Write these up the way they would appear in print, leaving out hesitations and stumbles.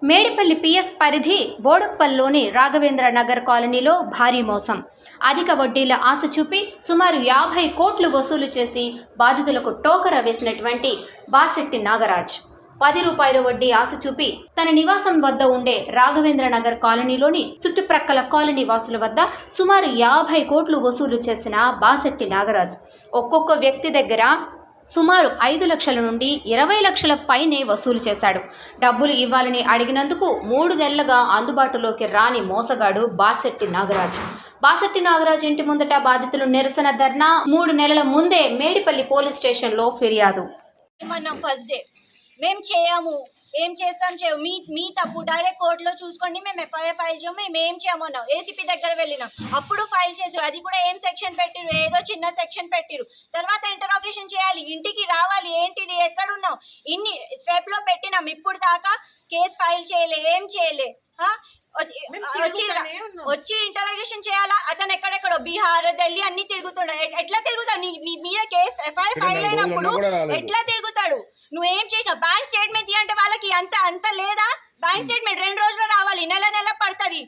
Medipalli PS పరిధి బోడుప్పల్లోని రాఘవేంద్ర నగర్ కాలనీలో భారీ మోసం. అధిక వడ్డీల ఆశ చూపి సుమారు 50 కోట్లు వసూలు చేసి బాధితులకు టోకరా వేసినటువంటి బాసెట్టి నాగరాజ్ 10 రూపాయల వడ్డీ ఆశ చూపి తన నివాసం వద్ద ఉండే రాఘవేంద్ర నగర్ కాలనీలోని చుట్టుప్రక్కల కాలనీ వాసుల వద్ద సుమారు 50 కోట్లు వసూలు చేసిన బాసెట్టి నాగరాజ్ ఒక్కొక్క వ్యక్తి దగ్గర సుమారు 5 లక్షల నుండి 20 లక్షల పైనే వసూలు చేశాడు. డబ్బులు ఇవ్వాలని అడిగినందుకు 3 నెలలుగా అందుబాటులోకి రాని మోసగాడు బాసెట్టి నాగరాజ్. బాసెట్టి నాగరాజ్ ఇంటి ముందట బాధితులు నిరసన ధర్నా, 3 నెలల ముందే మేడిపల్లి పోలీస్ స్టేషన్లో ఫిర్యాదు. ఫస్ట్ డే మేము చేయము, ఏం చేస్తాం చేయము, మీ తప్పు, డైరెక్ట్ కోర్టులో చూసుకోండి, మేము ఎఫ్ఐఆర్ ఫైల్ చేయము, మేము ఏం చేయమన్నాం. ఏసీపీ దగ్గర వెళ్ళినాం, అప్పుడు ఫైల్ చేసారు. అది కూడా ఏం సెక్షన్ పెట్టిరు, ఏదో చిన్న సెక్షన్ పెట్టిరు. తర్వాత ఇంటరాగేషన్ చేయాలి, ఇంటికి రావాలి, ఏంటిది, ఎక్కడున్నావు, ఇన్ని స్వెప్లో పెట్టినాం. ఇప్పుడు దాకా కేసు ఫైల్ చేయలే, ఏం చేయలే. వచ్చి ఇంటరాగేషన్ చేయాలా? అతను ఎక్కడెక్కడో బీహార్, ఢిల్లీ అన్ని తిరుగుతున్నాడు. ఎట్లా తిరుగుతాడు? నీ మీద కేసు ఎఫ్ఐఆర్ ఫైల్ అయినప్పుడు ఎట్లా తిరుగుతాడు? నువ్వేం చేసినావు? బ్యాంక్ స్టేట్మెంట్ అంటే వాళ్ళకి అంత లేదా? బ్యాంక్ స్టేట్మెంట్ 2 రోజులు రావాలి, నెల పడుతుంది.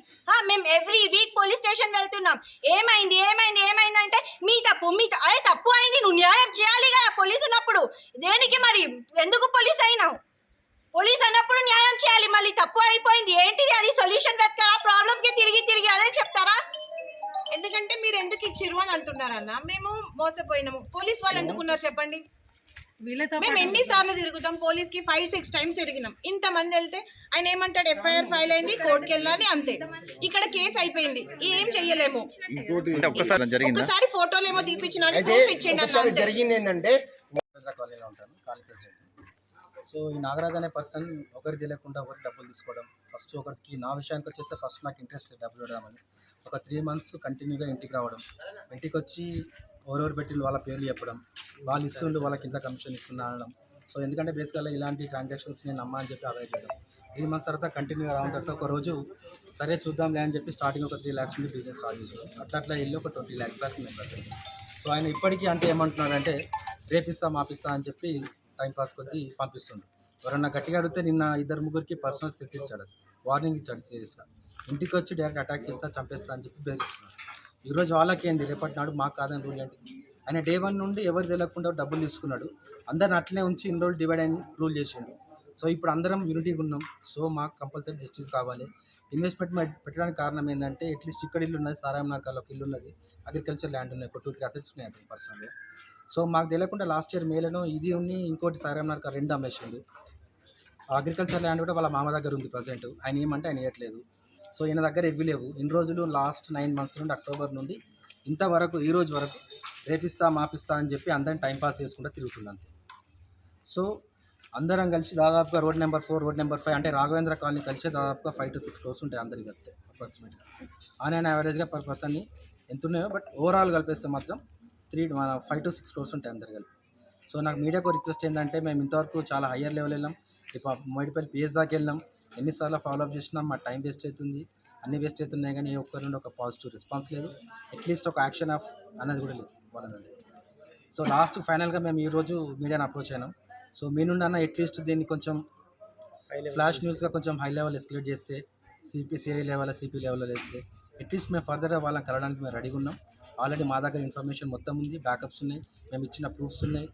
మేము ఎవ్రీ వీక్ పోలీస్ స్టేషన్ వెళ్తున్నాం. ఏమైంది అంటే మీ తప్పు, అదే తప్పు అయింది, నువ్వు న్యాయం చేయాలి కదా పోలీసు ఉన్నప్పుడు. దేనికి మరి ఎందుకు పోలీస్ అయినావు? పోలీస్ అన్నప్పుడు న్యాయం చేయాలి. మళ్ళీ తప్పు అయిపోయింది, ఏంటిది? అది సొల్యూషన్ వెతకరా? ప్రాబ్లంకి తిరిగి అదే చెప్తారా? ఎందుకంటే మీరు ఎందుకు ఇచ్చిర్రు అని అంటున్నారన్న. మేము మోసపోయినాము. పోలీస్ వాళ్ళు ఎందుకున్నారు చెప్పండి? మేము ఎన్నిసార్లు తిరుగుతాం పోలీస్ కి? 5-6 టైమ్స్ తిరిగినాం. ఇంతమంది వెళ్తే ఆయన ఏమంటాడు? ఎఫ్ఐఆర్ ఫైల్ అయింది, కోర్టుకి వెళ్ళాలి, అంతే. ఇక్కడ కేసు అయిపోయింది, ఏం చెయ్యలేము. ఒకసారి ఫోటోలు ఏమో తీపిచ్చినాడు, జరిగింది ఏంటంటే సో ఈ నాగరాజ్ అనే పర్సన్ ఒకరికి తెలియకుండా ఒకరికి డబ్బులు తీసుకోవడం. ఫస్ట్ ఒకరికి నా విషయానికి వచ్చేస్తే ఫస్ట్ నాకు ఇంట్రెస్ట్ లేదు డబ్బులు ఇవ్వడమని. ఒక 3 మంత్స్ కంటిన్యూగా ఇంటికి రావడం, ఇంటికి వచ్చి ఎవరెవరు పెట్టి వాళ్ళ పేర్లు చెప్పడం, వాళ్ళు ఇస్తుండే వాళ్ళకి ఇంత కమిషన్ ఇస్తున్నా అనడం. సో ఎందుకంటే బేసికల్గా ఇలాంటి ట్రాన్సాక్షన్స్ నేను నమ్మా అని చెప్పి అవాయిడ్ చేయడం. 3 మంత్స్ తర్వాత కంటిన్యూగా రావడం తర్వాత ఒక రోజు సరే చూద్దాంలే అని చెప్పి స్టార్టింగ్ ఒక 3 lakhs నుండి బిజినెస్ స్టార్ట్ చేసాడు. అట్లా వెళ్ళి ఒక 20 lakhs దాకా మేము పెట్టండి. సో ఆయన ఇప్పటికీ అంటే ఏమంటున్నాడంటే రేపిస్తా మాపిస్తా అని చెప్పి టైంపాస్కి వచ్చి పంపిస్తుండు. ఎవరన్నా గట్టిగా అడిగితే నిన్న 2-3కి పర్సనల్ థ్రెట్ ఇచ్చాడు, వార్నింగ్ ఇచ్చాడు సీరియస్గా. ఇంటికి వచ్చి డైరెక్ట్ అటాక్ చేస్తా, చంపేస్తా అని చెప్పి బెదిరిస్తున్నాడు. ఈరోజు వాళ్ళకి ఏంది, రేపటి నాడు మాకు కాదని రూల్ ఏంటి? ఆయన Day 1 నుండి ఎవరు తెలియకుండా డబ్బులు తీసుకున్నాడు, అందరిని అట్లనే ఉంచి ఇన్ని రోజులు డివైడ్ అయిన రూల్ చేసిండు. సో ఇప్పుడు అందరం యూనిటీగా ఉన్నాం. సో మాకు కంపల్సరీ జస్టిస్ కావాలి. ఇన్వెస్ట్మెంట్ పెట్టడానికి కారణం ఏంటంటే అట్లీస్ట్ ఇక్కడ ఇల్లు ఉన్నది, సారాయం నాకాలో ఒక ఇల్లు ఉన్నది, అగ్రికల్చర్ ల్యాండ్ ఉన్నాయి, ఒక 2-3 అసెట్స్ ఉన్నాయి అతను పర్సనల్గా. సో మాకు తెలియకుండా లాస్ట్ ఇయర్ మేలో ఇది ఉన్ని ఇంకోటి సారాయం నాక 2 అమ్మేసిండు. అగ్రికల్చర్ ల్యాండ్ కూడా వాళ్ళ మామ దగ్గర ఉంది ప్రజెంట్. ఆయన ఏమంటే ఆయన ఇవ్వట్లేదు. సో ఈయన దగ్గర ఇవ్వలేవు. ఇన్ని రోజులు లాస్ట్ 9 months నుండి అక్టోబర్ నుండి ఇంతవరకు ఈ రోజు వరకు రేపిస్తా మాపిస్తా అని చెప్పి అందరిని టైంపాస్ చేసుకుంటూ తిరుగుతుంది అంతే. సో అందరం కలిసి దాదాపుగా రోడ్ నెంబర్ 4, రోడ్ నెంబర్ 5 అంటే రాఘవేంద్ర కాలనీ కలిసి దాదాపుగా 5 to 6 crores ఉంటాయి అందరికి కలిపితే అప్రాక్సిమేట్గా. ఆన్ యావరేజ్గా పర్ పర్సన్ని ఎంత ఉన్నాయో, బట్ ఓవరాల్ కలిపేస్తే మాత్రం 5 to 6 crores ఉంటాయి అందరు కలిపి. సో నాకు మీడియాకు రిక్వెస్ట్ ఏంటంటే, మేము ఇంతవరకు చాలా హయ్యర్ లెవెల్ వెళ్ళాం, ఇప్పుడు మేడిపల్లి పిఎస్ దాకా వెళ్ళాం, ఎన్నిసార్లు ఫాలోఅప్ చేసినాం, మా టైం వేస్ట్ అవుతుంది, అన్నీ వేస్ట్ అవుతున్నాయి, కానీ ఏ ఒక్కరి నుండి ఒక పాజిటివ్ రెస్పాన్స్ లేదు, అట్లీస్ట్ ఒక యాక్షన్ ఆఫ్ అన్నది కూడా లేదు వాళ్ళ నుండి. సో లాస్ట్ ఫైనల్గా మేము ఈరోజు మీడియాని అప్రోచ్ అయినాం. సో మీ నుండి అన్న అట్లీస్ట్ దీన్ని కొంచెం ఫ్లాష్ న్యూస్గా కొంచెం హై లెవెల్ ఎస్కలేట్ చేస్తే, సిఐ లెవెల్, సిపి లెవెల్లో వేస్తే అట్లీస్ట్ మేము ఫర్దర్గా వాళ్ళని కలవడానికి మేము రెడీగా ఉన్నాం. ఆల్రెడీ మా దగ్గర ఇన్ఫర్మేషన్ మొత్తం ఉంది, బ్యాకప్స్ ఉన్నాయి, మేము ఇచ్చిన ప్రూఫ్స్ ఉన్నాయి,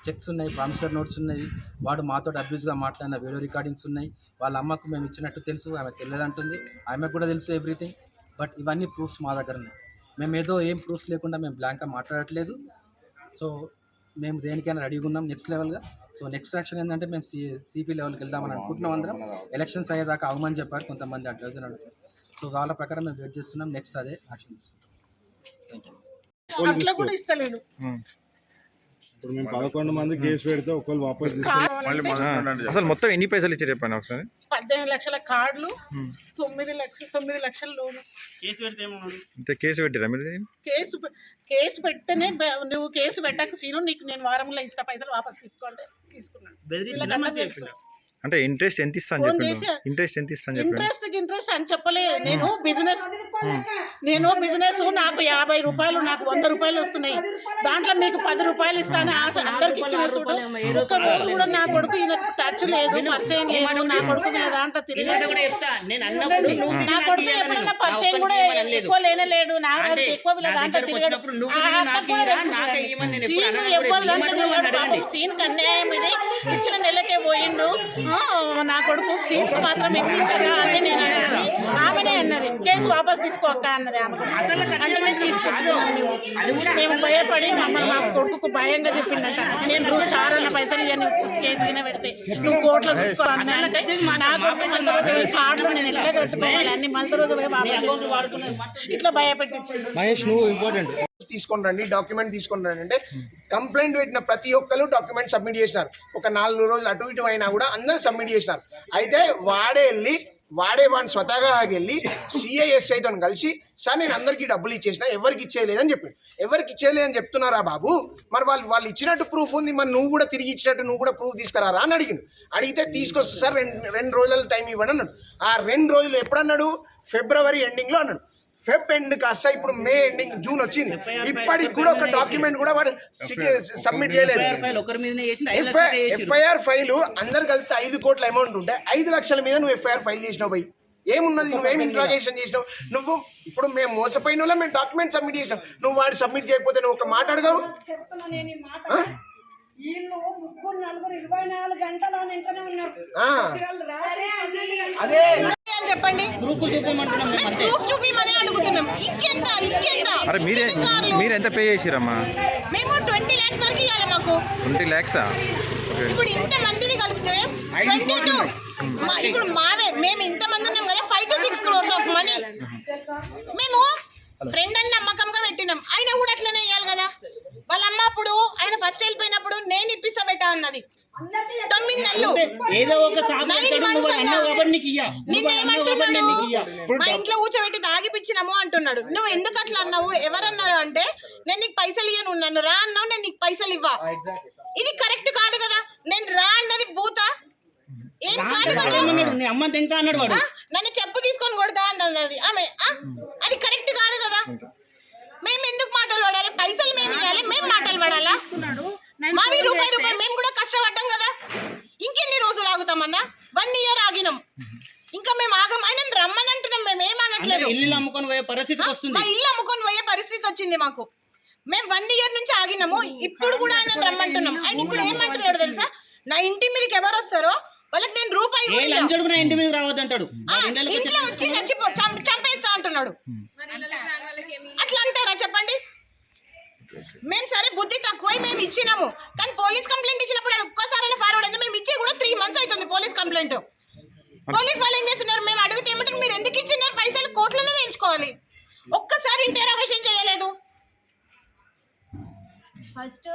చెక్స్ ఉన్నాయి, ప్రామిసర్ నోట్స్ ఉన్నాయి, వాడు మాతో అబ్యూస్గా మాట్లాడిన వీడియో రికార్డింగ్స్ ఉన్నాయి. వాళ్ళ అమ్మకు మేము ఇచ్చినట్టు తెలుసు, ఆమె తెలియదంటుంది, ఆమెకు కూడా తెలుసు ఎవ్రీథింగ్. బట్ ఇవన్నీ ప్రూఫ్స్ మా దగ్గర ఉన్నాయి. మేము ఏదో ఏం ప్రూఫ్స్ లేకుండా మేము బ్లాంక్గా మాట్లాడట్లేదు. సో మేము దేనికైనా రెడీగా ఉన్నాం నెక్స్ట్ లెవెల్గా. సో నెక్స్ట్ యాక్షన్ ఏంటంటే మేము సిపి లెవెల్కి వెళ్దామని అనుకుంటున్నాం. అందరం ఎలక్షన్స్ అయ్యేదాకా అవమని చెప్పారు కొంతమంది అడ్వైజర్ అడుగుతారు. సో వాళ్ళ ప్రకారం మేము వెయిట్ చేస్తున్నాం. నెక్స్ట్ అదే యాక్షన్ తీసుకుంటాం. అట్లా కూడా ఇస్తలేడు. ఇప్పుడు మేము 11 మంది కేసు పెడితే ఒకళ్ళు వాపస్ అసలు మొత్తం ఎన్ని పైసలు ఇచ్చి చెప్పాను ఒకసారి? 18 లక్షల కార్డులు, 9 లక్షల లోను. కేసు పెడితే కేసు పెట్టిరా మీరు? కేసు పెట్టనే నువ్వు కేసు పెట్టక సీను నీకు నేను వారంలో ఇస్తా పైసలు వాపస్ తీసుకోండి తీసుకున్నాను. అంటే ఇంట్రెస్ట్ ఎంత ఇస్తా అని చెప్పిండు ఇంట్రెస్ట్ ఎంత ఇస్తా అని చెప్పిండు ఇంట్రెస్ట్ అని చెప్పలే. నేను బిజినెస్ నాకు 50 రూపాయలు నాకు 100 రూపాయలు వస్తున్నాయి. దాంట్లో మీకు 10 రూపాయలు ఇస్తాను ఆశ అందరికి ఇచ్చిన చూడు. ఒక్క రోజు కూడా నా కొడుకు ఈయన టచ్ లేదు, పరిచయం లేదు. నా కొడుకు నా దాంట్లో తిరిగి నా కొడుకు ఎప్పుడైనా పరిచయం కూడా ఎక్కువ లేనలేడు. నా ఎక్కువ దాంట్లో తిరిగాడు. సీన్ ఎవరు దాంట్లో సీన్ అన్యాయం ఇది. ఇచ్చిన నెలకే పోయిండు. నా కొడుకు సీన్ మాత్రం ఎక్కిస్తారా అని నేను అన్నది. ఆమెనే అన్నది కేసు వాపస్ తీసుకోక అన్నది. అంటే నేను తీసుకొచ్చుకున్నాను. మేము భయపడి మమ్మల్ని మా కొడుకు భయంగా చెప్పిండట. నేను చారన్న పైసలు ఇవన్నీ కేసు కింద పెడితే నువ్వు కోర్టులో తీసుకోవాలంటే నా కొడుకు మళ్ళీ రోజు కార్డులు నేను ఎట్లా కట్టుకోవాలి అన్ని మళ్ళీ రోజు ఇట్లా భయపెట్టించింది. మహేష్ నువ్వు ఇంపార్టెంట్ తీసుకొని రండి, డాక్యుమెంట్ తీసుకొని రండి అంటే కంప్లైంట్ పెట్టిన ప్రతి ఒక్కరు డాక్యుమెంట్ సబ్మిట్ చేసినారు. ఒక 4 రోజులు అటు ఇటు అయినా కూడా అందరూ సబ్మిట్ చేసినారు. అయితే వాడిని స్వతహాగా వెళ్ళి సిఐఎస్ఐతో కలిసి సార్ నేను అందరికీ డబ్బులు ఇచ్చేసిన ఎవరికి ఇచ్చేయలేదని చెప్పిండు. ఎవరికి ఇచ్చేయలేదని చెప్తున్నారా బాబు, మరి వాళ్ళు ఇచ్చినట్టు ప్రూఫ్ ఉంది, మరి నువ్వు కూడా తిరిగి ఇచ్చినట్టు నువ్వు కూడా ప్రూఫ్ తీసుకురారా అని అడిగిండు. అడిగితే తీసుకొస్తా సార్ 2 రోజుల టైం ఇవ్వండి అన్నాడు. ఆ 2 రోజులు ఎప్పుడన్నాడు? ఫిబ్రవరి ఎండింగ్లో అన్నాడు. ఫెబ్ ఎండ్ కాస్త ఇప్పుడు మే ఎండింగ్ జూన్ వచ్చింది. ఇప్పటికి కూడా ఒక డాక్యుమెంట్ కూడా వాడు సబ్మిట్ చేయలేదు. ఎఫ్ఐఆర్ ఫైల్ అందరు కలిసి 5 కోట్ల అమౌంట్ ఉంటే 5 లక్షల మీద నువ్వు ఎఫ్ఐఆర్ ఫైల్ చేసినావు. పోయి ఏమున్నది? నువ్వేం ఇంట్రాగేషన్ చేసినావు? నువ్వు ఇప్పుడు మేము మోసపోయిన వాళ్ళ మేము డాక్యుమెంట్ సబ్మిట్ చేసినాం. నువ్వు వాడు సబ్మిట్ చేయకపోతే నువ్వు ఒక మాట అడగవు. వీళ్ళు 3-4 24 గంటల వెంటనే ఉన్నారు. అదే అని చెప్పండి. ప్రూఫ్ చూపిమని అడుగుతున్నాం. ఇంకెంత అరే మీరు ఎంత పే చేసిరమ్మా? మేము 20 lakhs వరకు ఇవ్వాలి మాకు. 20 lakhs ఇప్పుడు ఇంత మందిని కలిపితే 22 ఇప్పుడు మేము ఇంతమంది ఉన్నాం కదా 5 to 6 crores ఆఫ్ మనీ మేము ఫ్రెండ్ అని నమ్మకంగా పెట్టినాం. ఆయన కూడా అట్లనే ఇవ్వాలి కదా. వాళ్ళ అమ్మ అప్పుడు ఆయన ఫస్ట్ వెళ్ళిపోయినప్పుడు నేను ఇప్పిస్తా బెట్టా అన్నది. 9 నెలలు ఏదో ఒక మా ఇంట్లో కూర్చోబెట్టి తాగిపించినాము అంటున్నాడు. నువ్వు ఎందుకు అట్లా అన్నావు? ఎవరన్నారు అంటే నేను నీకు పైసలు ఇయ్యను, నన్ను రా అన్నావు, నేను నీకు పైసలు ఇవ్వా. ఇది కరెక్ట్ కాదు కదా. నేను రా అన్నది భూత ఏం కాదు కదా. నన్ను చెప్పు తీసుకొని కొడతా అన్నది ఆమె. అది కరెక్ట్ కాదు కదా. మేము ఎందుకు మాటలు పడాలి? పైసలు మేము ఇవ్వాలి, మేము మాటలు పడాలా? మావి రూపాయి మేము కూడా కష్టపడ్డాం కదా. ఇంకెన్ని రోజులు ఆగుతామన్నా? 1 year ఆగినాం. ఇంకా మేము ఆగం. ఆయన రమ్మని అంటున్నాం. మేము ఏమనట్లేదు. ఇల్లు అమ్ముకొని పోయే పరిస్థితి వస్తుంది. మా ఇల్లు అమ్ముకొని పోయే పరిస్థితి వచ్చింది మాకు. మేము 1 year నుంచి ఆగినాము. ఇప్పుడు కూడా ఆయన రమ్మంటున్నాం. ఆయన ఇప్పుడు ఏమంటున్నాడు తెలుసా? నా ఇంటి మీదకి ఎవరు వస్తారో వాళ్ళకి నేను రూపాయి ఇంటి మీద రావద్దంటాడు. ఇంట్లో వచ్చి చంపేస్తా అంటున్నాడు. అట్లా అంటారా చెప్పండి? మేము సరే బుద్ధి తక్కువై మేము ఇచ్చినాము, కానీ పోలీస్ కంప్లైంట్ ఇచ్చినప్పుడు అది ఒక్కసారి ఫార్వర్డ్ అయింది. మేము ఇచ్చి కూడా 3 months అవుతుంది పోలీస్ కంప్లైంట్. పోలీస్ వాళ్ళు ఏం చేస్తున్నారు? మేము అడిగితే ఏమంటారు? మీరు ఎందుకు ఇచ్చినారు పైసలు? కోర్టులోనే తెచ్చుకోవాలి. ఒక్కసారి ఇంటరాగేషన్ చేయలేదు. ఫస్ట్